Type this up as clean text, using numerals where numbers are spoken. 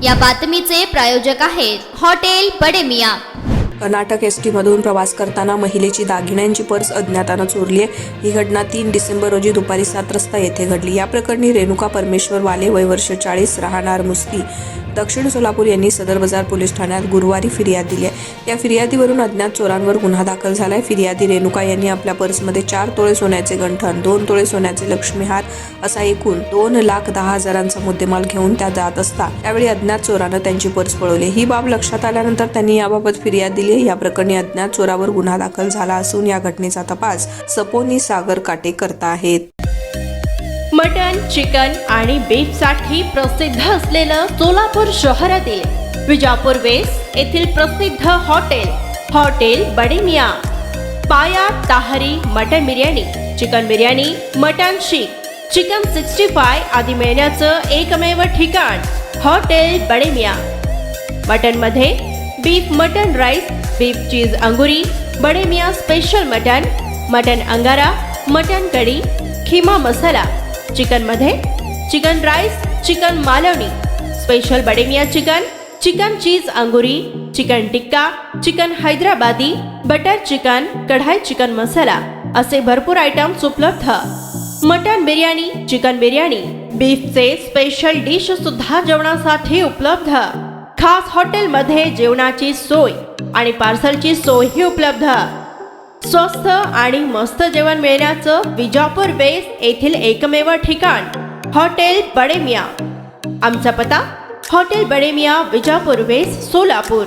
या बातमीचे प्रायोजक आहेत हॉटेल बडे मियां। कर्नाटक एसटी मधून प्रवास करताना महिलेची दागिन्यांची पर्स अज्ञातानं चोरली आहे। ही घटना 3 डिसेंबर रोजी दुपारी 7 वाजता येथे घडली। या प्रकरणी रेणुका परमेश्वर वाले वय वर्ष 40 राहणार मुस्ती दक्षिण सोलापूर यांनी सदर बाजार पोलीस ठाण्यात गुरुवारी फिर्याद दिली आहे। या फिर्यादीवरून अज्ञात चोरांवर गुन्हा दाखल झालाय। फिर्यादी रेणुका यांनी आपल्या पर्समध्ये 4 तोळे सोन्याचे गंठण, 2 तोळे सोन्याचे लक्ष्मीहार असा एकूण 2,10,000चा मुद्देमाल घेऊन त्या जात असता त्यावेळी अज्ञात चोरानं त्यांची पर्स पळवली। ही बाब लक्षात आल्यानंतर त्यांनी याबाबत फिर्याद दिली। या प्रकरणी अज्ञात चोरावर गुन्हा दाखल झाला असून या घटनेचा तपास सपोनी सागर काटे करत आहेत। मटन, चिकन आणि बीफ साठी प्रसिद्ध असलेलं सोलापूर शहरातील विजापूर वेस्ट येथील प्रसिद्ध हॉटेल बडे मियां। पाया ताहरी mutton biryani, chicken biryani, mutton शीख, चिकन 65 आदी मिळण्याचं एकमेव ठिकाण हॉटेल बडे मियां। मटन मध्ये beef mutton rice, beef cheese अंगुरी, बडे मियां स्पेशल मटन अंगारा, मटन कढी, खिमा मसाला। चिकन मध्ये chicken rice, chicken Malvani, special Bade Miyan chicken, chicken cheese अंगुरी, chicken tikka, chicken Hyderabadi, butter chicken, kadai chicken masala असे भरपूर आयटम्स उपलब्ध। मटन बिर्याणी, चिकन बिर्याणी, बीफचे स्पेशल डिश सुद्धा जेवणासाठी उपलब्ध। खास हॉटेलमध्ये जेवणाची सोय आणि पार्सलची सोयही उपलब्ध। स्वस्त आणि मस्त जेवण मिळण्याचं विजापूर वेस्ट येथील एकमेव ठिकाण हॉटेल बडे मियां। आमचा पत्ता हॉटेल बडे मियां, विजापूर वेस्ट, सोलापूर।